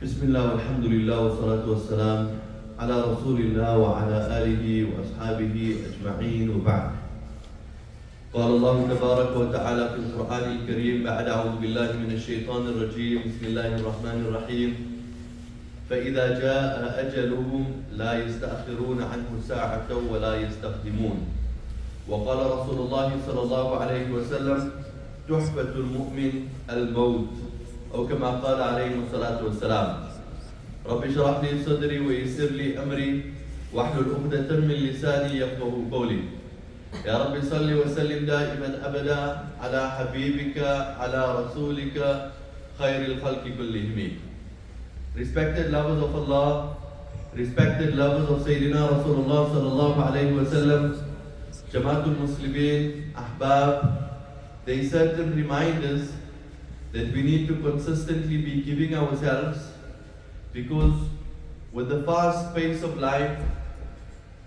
بسم الله والحمد لله والصلاة والسلام على رسول الله وعلى آله وأصحابه أجمعين وبعد. قال الله تبارك وتعالى في القرآن الكريم بعد أعوذ بالله من الشيطان الرجيم بسم الله الرحمن الرحيم فإذا جاء أجلهم لا يستأخرون عنه ساعة ولا يستقدمون. وقال رسول الله صلى الله عليه وسلم تحفة المؤمن الموت أو كما قال عليه الصلاة والسلام. رب اشرح لي صدري ويسر لي أمري واحلل عقدة من لساني يفقهوا قولي. يا رب صل وسلم دائما أبدا على حبيبك على رسولك خير الخلق كلهم. Respected lovers of Allah, respected lovers of Sayyidina Rasulullah sallallahu alayhi wa sallam, Jamaatul Muslimin, Ahbab, there are certain reminders that we need to consistently be giving ourselves, because with the fast pace of life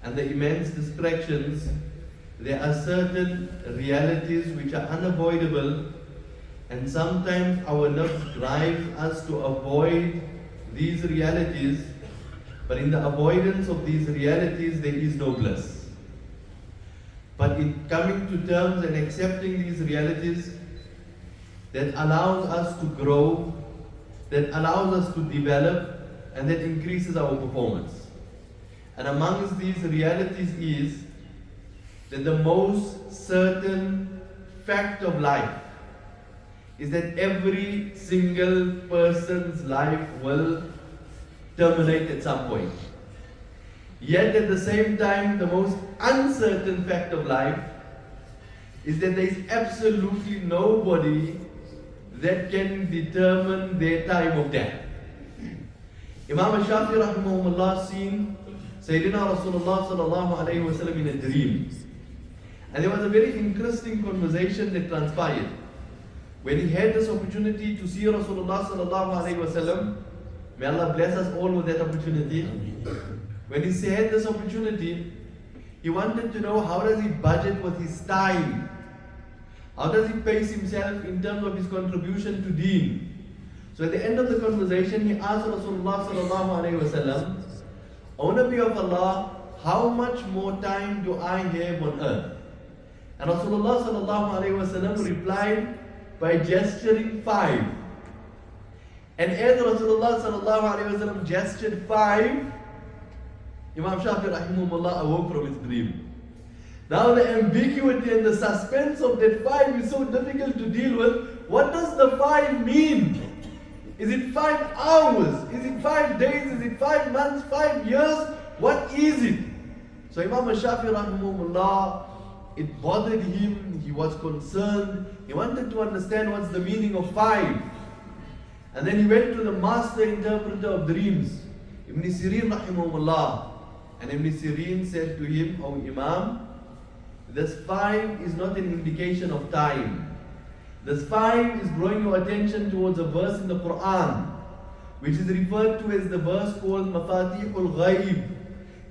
and the immense distractions, there are certain realities which are unavoidable, and sometimes our nafs drives us to avoid these realities, but in the avoidance of these realities there is no bliss. But in coming to terms and accepting these realities, that allows us to grow, that allows us to develop, and that increases our performance. And amongst these realities is that the most certain fact of life is that every single person's life will terminate at some point. Yet at the same time, the most uncertain fact of life is that there is absolutely nobody that can determine their time of death. Imam Shaakir rahimahullah seen Sayyidina Rasulullah sallallahu alayhi wa sallam in a dream. And there was a very interesting conversation that transpired. When he had this opportunity to see Rasulullah sallallahu alayhi wa sallam, may Allah bless us all with that opportunity. When he had this opportunity, he wanted to know how does he budget with his time. How does he pace himself in terms of his contribution to deen? So at the end of the conversation, he asked Rasulullah sallallahu alayhi wa sallam, O Nabi of Allah, how much more time do I have on earth? And Rasulullah sallallahu alayhi wa sallam replied by gesturing 5. And as Rasulullah sallallahu alayhi wa sallam gestured 5, Imam Shaakir rahimahullah awoke from his dream. Now the ambiguity and the suspense of that 5 is so difficult to deal with. What does the 5 mean? Is it 5 hours? Is it 5 days? Is it 5 months? 5 years? What is it? So Imam Shafi rahimahullah, it bothered him. He was concerned. He wanted to understand what's the meaning of 5. And then he went to the master interpreter of dreams, Ibn Sirin rahimahullah. And Ibn Sirin said to him, O Imam, this 5 is not an indication of time. This 5 is drawing your attention towards a verse in the Quran, which is referred to as the verse called Mafatihul Ghaib,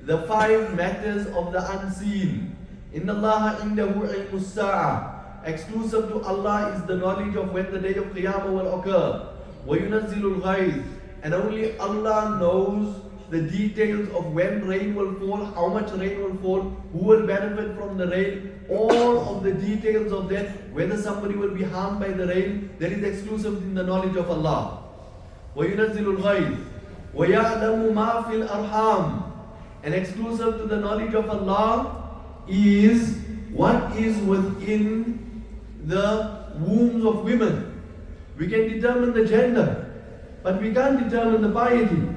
the 5 matters of the unseen. Inna Allah indahu ilmus sa'a. Exclusive to Allah is the knowledge of when the day of Qiyamah will occur. Wa yunazzilul ghayth. And only Allah knows the details of when rain will fall, how much rain will fall, who will benefit from the rain, all of the details of that, whether somebody will be harmed by the rain, that is exclusive in the knowledge of Allah. وَيُنَزِّلُ الْغَيْثِ وَيَعْلَمُ مَا فِي الْأَرْحَامِ. And exclusive to the knowledge of Allah is what is within the wombs of women. We can determine the gender, but we can't determine the piety.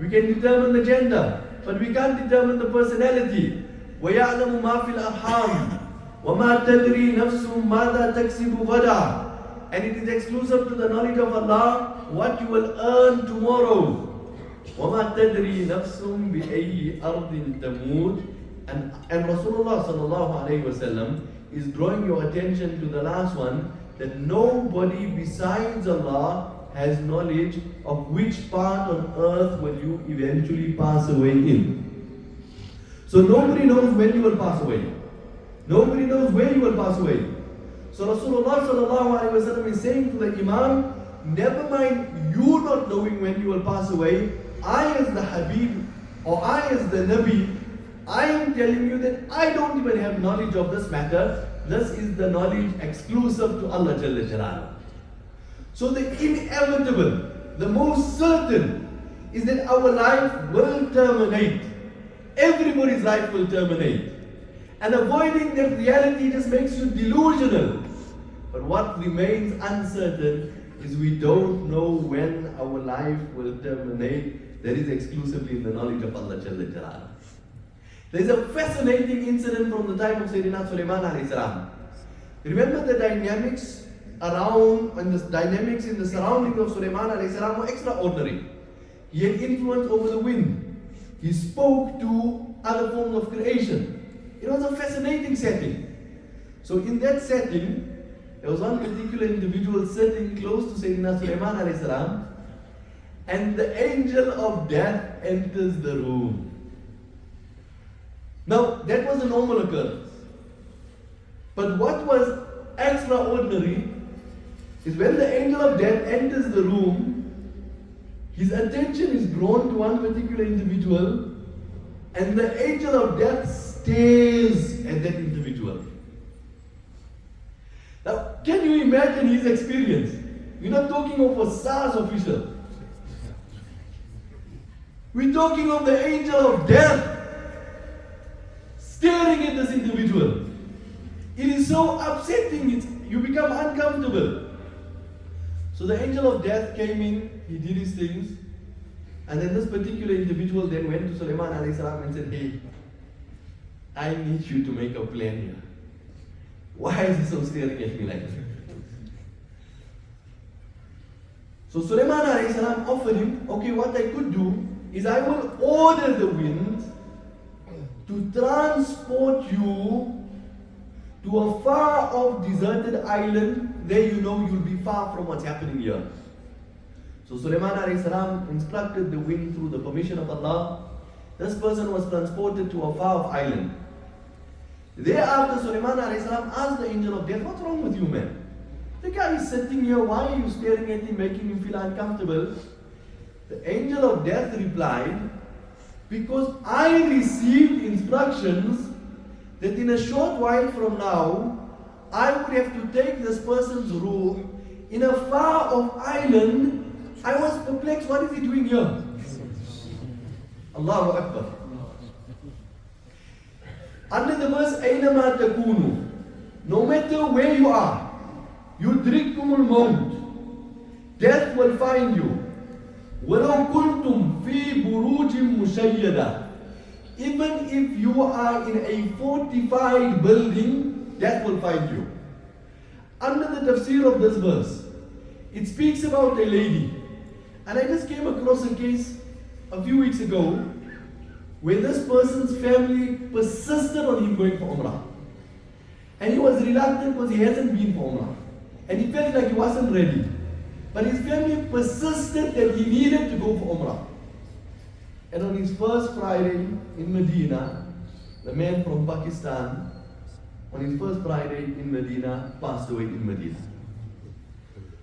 We can determine the gender, but we can't determine the personality. وَيَعْلَمُ مَا فِي الْأَرْحَامِ وَمَا تَدْرِي نَفْسٌ مَاذَا تَكْسِبُ غَدًا. And it is exclusive to the knowledge of Allah what you will earn tomorrow. وَمَا تَدْرِي نَفْسٌ بِأَيِّ أَرْضٍ تَمُوتُ. And Rasulullah sallallahu alayhi wa sallam is drawing your attention to the last one, that nobody besides Allah has knowledge of which part on earth will you eventually pass away in. So nobody knows when you will pass away. Nobody knows where you will pass away. So Rasulullah sallallahu alayhi wa sallam is saying to the Imam, never mind you not knowing when you will pass away, I as the Habib or I as the Nabi, I am telling you that I don't even have knowledge of this matter. This is the knowledge exclusive to Allah Jalla Jalaluhu. So the inevitable, the most certain is that our life will terminate. Everybody's life will terminate. And avoiding that reality just makes you delusional. But what remains uncertain is we don't know when our life will terminate. That is exclusively in the knowledge of Allah Jalla Jalaluhu. There is a fascinating incident from the time of Sayyidina Sulaiman alayhi salam. Remember the dynamics around and the dynamics in the surrounding of Sulaiman alayhi salam were extraordinary. He had influence over the wind. He spoke to other forms of creation. It was a fascinating setting. So in that setting, there was one particular individual sitting close to Sayyidina Sulaiman alayhi salam, and the angel of death enters the room. Now, that was a normal occurrence. But what was extraordinary is when the angel of death enters the room, his attention is drawn to one particular individual, and the angel of death stares at that individual. Now, can you imagine his experience? We're not talking of a SARS official. We're talking of the angel of death staring at this individual. It is so upsetting, you become uncomfortable. So the angel of death came in, he did his things, and then this particular individual then went to Sulaiman alayhi salam and said, hey, I need you to make a plan here. Why is he so staring at me like this? So Sulaiman alayhi salam offered him, okay, what I could do is I will order the wind to transport you to a far off deserted island. There you know you'll be far from what's happening here. So Sulaiman alayhi salam instructed the wind through the permission of Allah. This person was transported to a far off island. Thereafter Sulaiman alayhi salam asked the angel of death, what's wrong with you, man? The guy is sitting here, why are you staring at him, making him feel uncomfortable? The angel of death replied, because I received instructions that in a short while from now, I would have to take this person's room in a far off island. I was perplexed, what is he doing here? Allahu Akbar. Under the verse, أَيْنَمَا تَكُونُوا, no matter where you are, يُدْرِكْكُمُ الْمَوْتِ, death will find you. وَلَوْ كُنْتُمْ فِي بُرُوجٍ مُشَيَّدَةٍ, even if you are in a fortified building, death will find you. Under the tafsir of this verse, it speaks about a lady. And I just came across a case a few weeks ago where this person's family persisted on him going for Umrah. And he was reluctant because he hasn't been for Umrah. And he felt like he wasn't ready. But his family persisted that he needed to go for Umrah. And on his first Friday in Medina, the man from Pakistan, on his first Friday in Medina, passed away in Medina.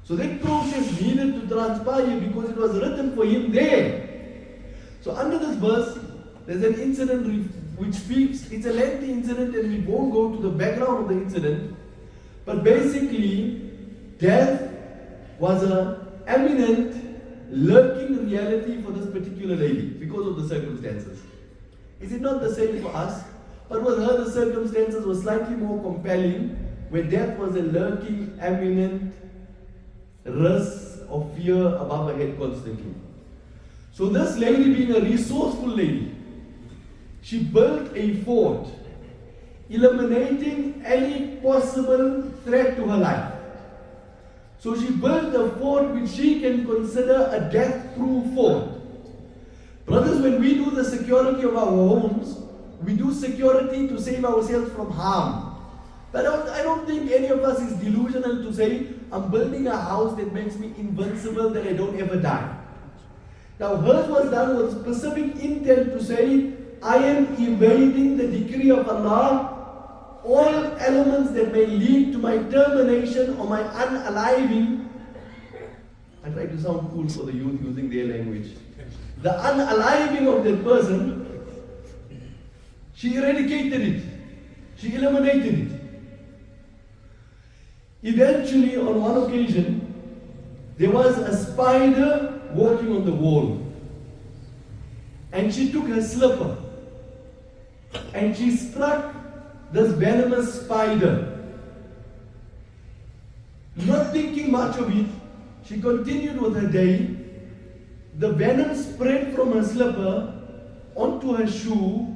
So that process needed to transpire because it was written for him there. So under this verse, there's an incident which speaks, it's a lengthy incident and we won't go to the background of the incident. But basically, death was an eminent, lurking reality for this particular lady because of the circumstances. Is it not the same for us? But with her, the circumstances were slightly more compelling, where death was a lurking, eminent risk of fear above her head constantly. So this lady, being a resourceful lady, she built a fort, eliminating any possible threat to her life. So she built a fort which she can consider a death-proof fort. Brothers, when we do the security of our homes, we do security to save ourselves from harm. But I don't think any of us is delusional to say, I'm building a house that makes me invincible, that I don't ever die. Now hers was done with specific intent to say, I am evading the decree of Allah. All elements that may lead to my termination or my unaliving, I try to sound cool for the youth using their language. The unaliving of that person, she eradicated it. She eliminated it. Eventually, on one occasion, there was a spider walking on the wall. And she took her slipper and she struck this venomous spider. Not thinking much of it, she continued with her day. The venom spread from her slipper onto her shoe,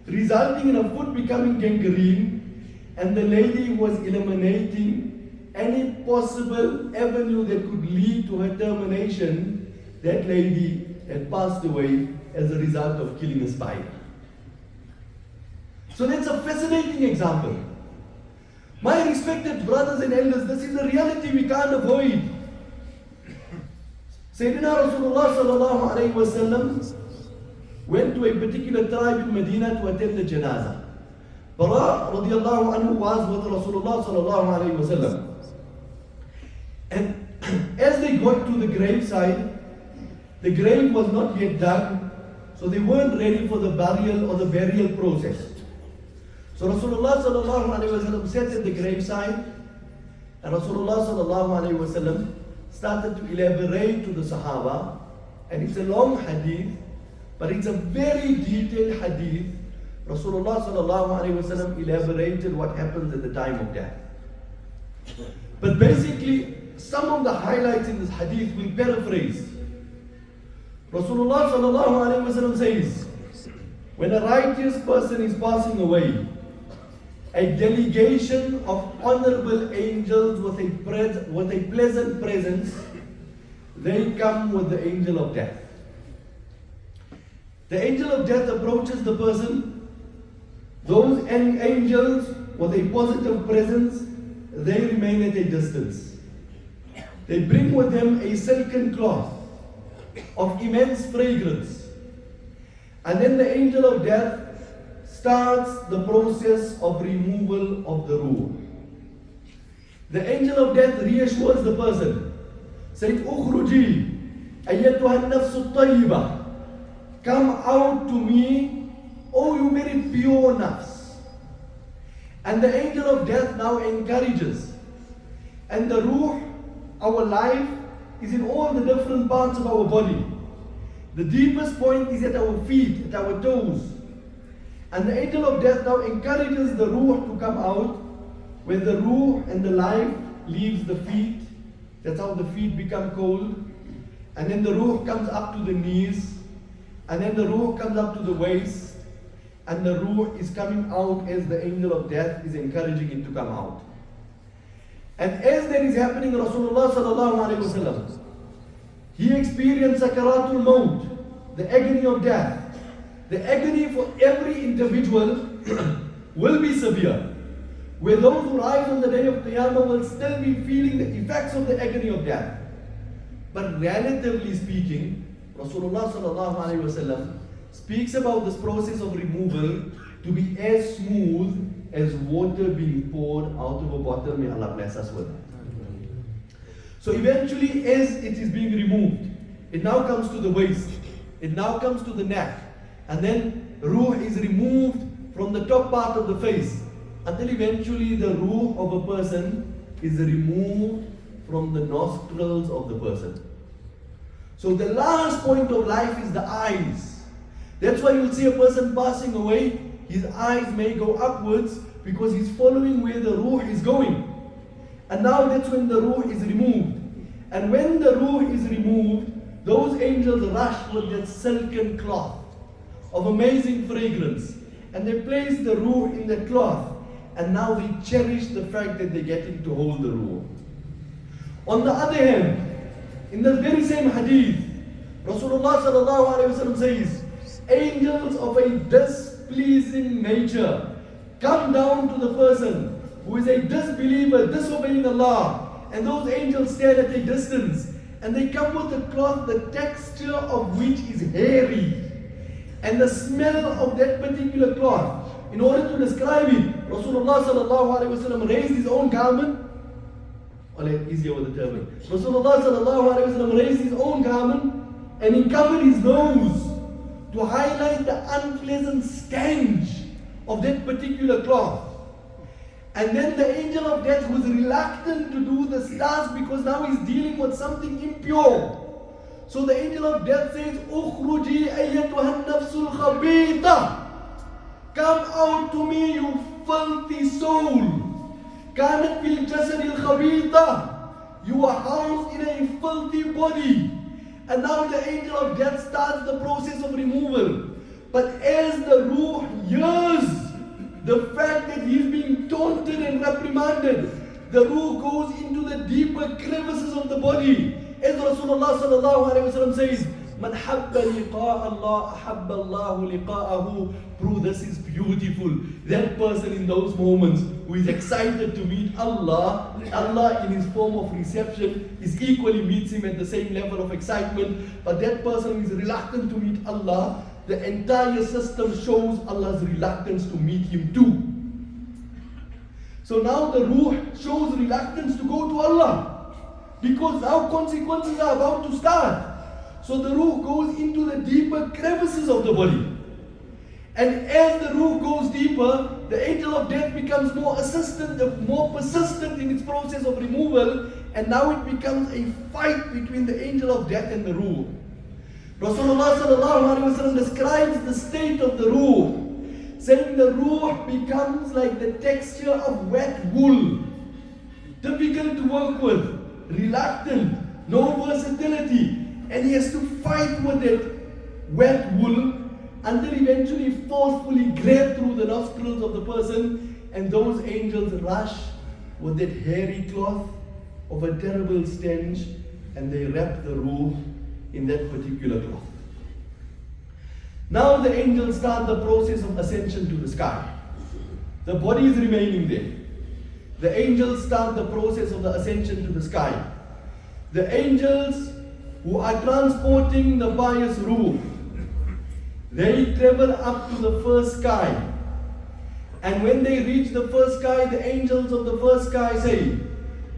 resulting in her foot becoming gangrene, and the lady was eliminating any possible avenue that could lead to her termination. That lady had passed away as a result of killing a spider. So that's a fascinating example. My respected brothers and elders, this is a reality we can't avoid. Sayyidina Rasulullah sallallahu alayhi wa sallam went to a particular tribe in Medina to attend the janazah. Bara radiallahu anhu was with Rasulullah sallallahu alayhi wa sallam. And as they got to the graveside, the grave was not yet dug, so they weren't ready for the burial process. So Rasulullah sallallahu alayhi wa sallam sat at the graveside, and Rasulullah sallallahu alayhi wa sallam started to elaborate to the Sahaba, and it's a long hadith, but it's a very detailed hadith. Rasulullah sallallahu alayhi wa sallam elaborated what happens at the time of death. But basically, some of the highlights in this hadith will paraphrase. Rasulullah sallallahu alayhi wa sallam says, when a righteous person is passing away, a delegation of honorable angels with a pleasant presence, they come with the angel of death. The angel of death approaches the person. Those angels with a positive presence, they remain at a distance. They bring with them a silken cloth of immense fragrance. And then the angel of death starts the process of removal of the ruh. The angel of death reassures the person, saying, "Ukhruji, ayyatuha an-nafsu at-tayyibah, come out to me, O you very pure nafs." And the angel of death now encourages. And the ruh, our life, is in all the different parts of our body. The deepest point is at our feet, at our toes. And the angel of death now encourages the ruh to come out, where the ruh and the life leaves the feet. That's how the feet become cold. And then the ruh comes up to the knees. And then the ruh comes up to the waist. And the ruh is coming out as the angel of death is encouraging it to come out. And as that is happening, Rasulullah sallallahu alayhi wa sallam, he experienced sakaratul maut, the agony of death. The agony for every individual will be severe. Where those who rise on the day of Qiyamah will still be feeling the effects of the agony of death. But relatively speaking, Rasulullah sallallahu alayhi wa sallam speaks about this process of removal to be as smooth as water being poured out of a bottle. May Allah bless us with it. So eventually, as it is being removed, it now comes to the waist, it now comes to the neck, and then ruh is removed from the top part of the face, until eventually the ruh of a person is removed from the nostrils of the person. So the last point of life is the eyes. That's why you'll see a person passing away, his eyes may go upwards because he's following where the ruh is going. And now that's when the ruh is removed. And when the ruh is removed, those angels rush with that silken cloth of amazing fragrance. And they place the ruh in the cloth. And now they cherish the fact that they're getting to hold the ruh. On the other hand, in the very same hadith, Rasulullah sallallahu alayhi wa sallam says, angels of a displeasing nature come down to the person who is a disbeliever, disobeying Allah. And those angels stand at a distance. And they come with a cloth, the texture of which is hairy. And the smell of that particular cloth. In order to describe it, Rasulullah sallallahu alayhi wa sallam raised his own garment easier with the turban. Rasulullah sallallahu alaihi wasallam raised his own garment and he covered his nose to highlight the unpleasant stench of that particular cloth. And then the angel of death was reluctant to do the stars because now he's dealing with something impure. So the angel of death says, "Ukhruji ayyatuha an-nafsul khabitha." Come out to me, you filthy soul. كانت في الجسد الخبيثة. You are housed in a filthy body. And now the angel of death starts the process of removal. But as the ruh hears the fact that he is being taunted and reprimanded, the ruh goes into the deeper crevices of the body. As Rasulullah sallallahu alaihi wasallam says, "Man habba liqa'a Allah, ahabba Allahu liqa'ahu." Bro, this is beautiful. That person in those moments who is excited to meet Allah, Allah in his form of reception is equally meets him at the same level of excitement. But that person who is reluctant to meet Allah, the entire system shows Allah's reluctance to meet him too. So now the ruh shows reluctance to go to Allah, because now consequences are about to start. So the ruh goes into the deeper crevices of the body. And as the ruh goes deeper, the angel of death becomes more persistent in its process of removal, and now it becomes a fight between the angel of death and the ruh. Rasulullah sallallahu alaihi wasallam describes the state of the ruh, saying the ruh becomes like the texture of wet wool, difficult to work with, reluctant, no versatility, and he has to fight with it wet wool until eventually forcefully grab through the nostrils of the person, and those angels rush with that hairy cloth of a terrible stench, and they wrap the ruh in that particular cloth. Now the angels start the process of ascension to the sky. The body is remaining there. The angels start the process of the ascension to the sky. The angels who are transporting the pious ruh, they travel up to the first sky. And when they reach the first sky, the angels of the first sky say,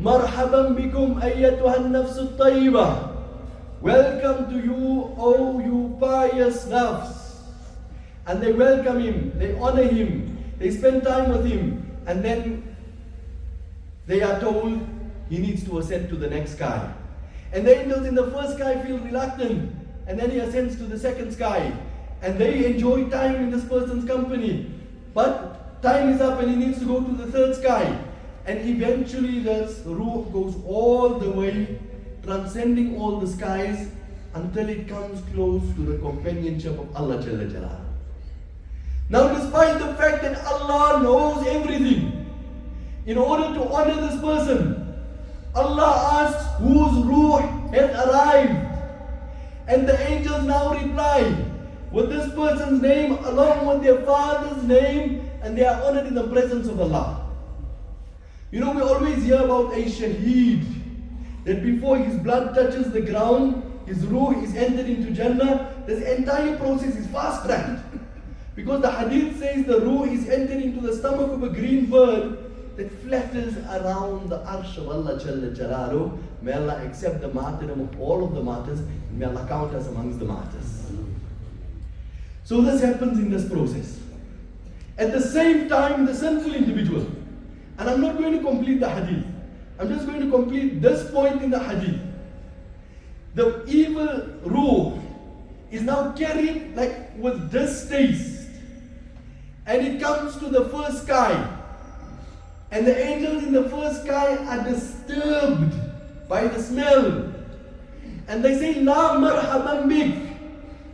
"Marhaban bikum ayyatuha an-nafsu at-tayyiba." Welcome to you, O you pious nafs. And they welcome him, they honor him, they spend time with him, and then they are told he needs to ascend to the next sky. And the angels in the first sky feel reluctant, and then he ascends to the second sky, and they enjoy time in this person's company. But time is up and he needs to go to the third sky. And eventually this ruh goes all the way, transcending all the skies, until it comes close to the companionship of Allah Jalla Jalaluhu. Now, despite the fact that Allah knows everything, in order to honor this person, Allah asks whose ruh has arrived. And the angels now reply with this person's name along with their father's name, and they are honored in the presence of Allah. You know, we always hear about a shaheed, that before his blood touches the ground, his ruh is entered into Jannah. This entire process is fast-tracked, because the hadith says the ruh is entered into the stomach of a green bird that flatters around the arsh of Allah Jalla Jalaluhu. May Allah accept the martyrdom of all of the martyrs, and may Allah count us amongst the martyrs. So this happens in this process. At the same time, the sinful individual, and I'm not going to complete the hadith, I'm just going to complete this point in the hadith. The evil ruh is now carried like with distaste, and it comes to the first sky. And the angels in the first sky are disturbed by the smell. And they say, "La marhaban bik."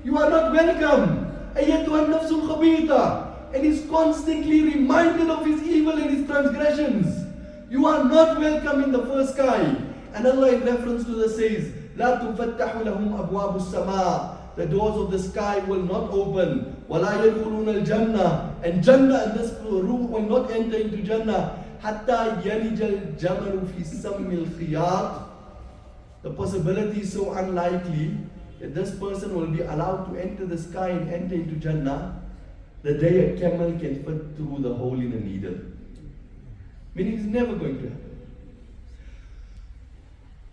You are not welcome. Ayyatuha an-nafsul khabitha. And he's constantly reminded of his evil and his transgressions. You are not welcome in the first sky. And Allah in reference to this says, "La tufattahu lahum abwabu as-sama." The doors of the sky will not open. وَلَا يَدْخُلُونَ الْجَنَّةِ. And Jannah and this ruh will not enter into Jannah. حَتَّى يَلِجَ الْجَمَلُ فِي السَّمِّ الْخِيَاطِ. The possibility is so unlikely that this person will be allowed to enter the sky and enter into Jannah the day a camel can fit through the hole in a needle. Meaning it's never going to happen.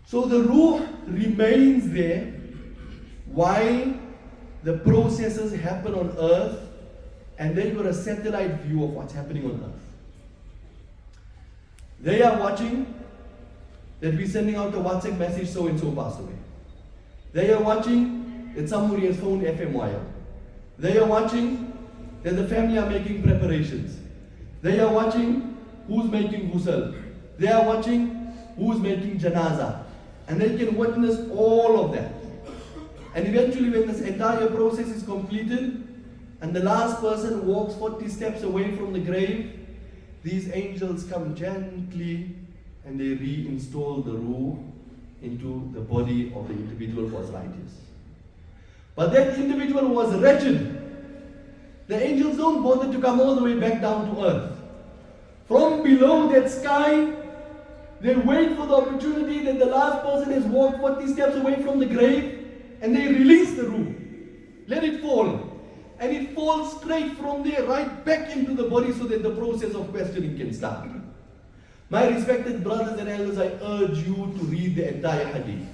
So the ruh remains there while the processes happen on earth, and they've got a satellite view of what's happening on earth. They are watching that we're sending out a WhatsApp message, so and so passed away. They are watching that somebody has phoned FMY. They are watching that the family are making preparations. They are watching who's making ghusl. They are watching who's making janaza. And they can witness all of that. And eventually when this entire process is completed, and the last person walks 40 steps away from the grave, these angels come gently and they reinstall the ruh into the body of the individual who was righteous. But that individual was wretched. The angels don't bother to come all the way back down to earth. From below that sky, they wait for the opportunity that the last person has walked 40 steps away from the grave, and they release the ruh. Let it fall. And it falls straight from there right back into the body so that the process of questioning can start. My respected brothers and elders, I urge you to read the entire hadith.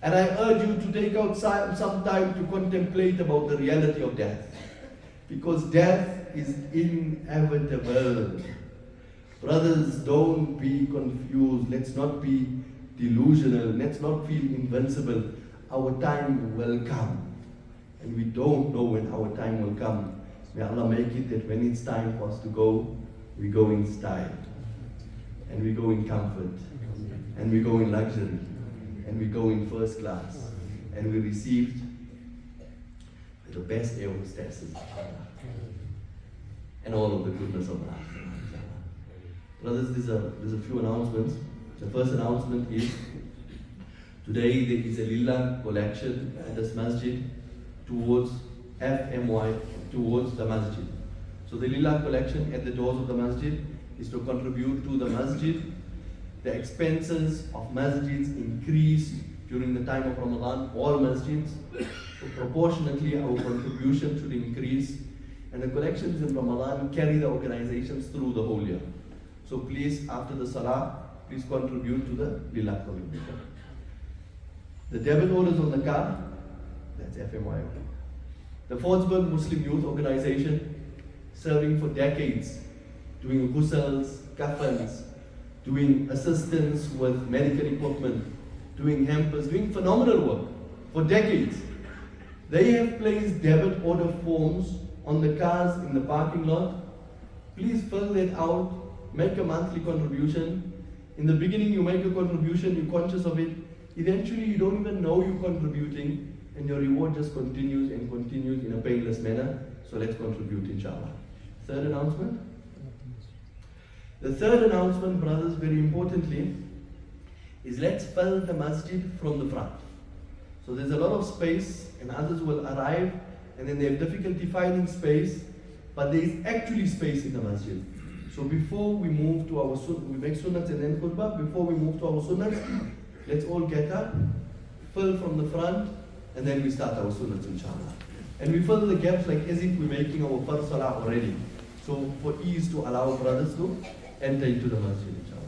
And I urge you to take out some time to contemplate about the reality of death. Because death is inevitable. Brothers, don't be confused. Let's not be delusional. Let's not feel invincible. Our time will come. And we don't know when our time will come. May Allah make it that when it's time for us to go, we go in style. And we go in comfort. And we go in luxury. And we go in first class. And we received the best air hostesses. And all of the goodness of Allah. Brothers, there's a few announcements. The first announcement is, today there is a lillah collection at this masjid towards FMY, towards the masjid. So the lillah collection at the doors of the masjid is to contribute to the masjid. The expenses of masjids increase during the time of Ramadan, all masjids. So proportionately our contribution should increase. And the collections in Ramadan carry the organizations through the whole year. So please, after the salah, please contribute to the lillah collection. The debit orders on the car, that's FMY. The Fordsburg Muslim Youth Organization, serving for decades, doing ghusls, kafans, doing assistance with medical equipment, doing hampers, doing phenomenal work for decades. They have placed debit order forms on the cars in the parking lot. Please fill that out, make a monthly contribution. In the beginning you make a contribution, you're conscious of it. Eventually you don't even know you're contributing, and your reward just continues and continues in a painless manner. So let's contribute, inshallah. Third announcement. The third announcement, brothers, very importantly, is let's fill the masjid from the front. So there's a lot of space, and others will arrive and then they have difficulty finding space, but there is actually space in the masjid. So before we move to our we make sunnats and then khutbah, before we move to our sunnats, let's all get up, fill from the front, and then we start our sunnats, inshallah. And we fill the gaps like as if we're making our first salah already. So for ease to allow brothers to enter into the masjid, inshallah.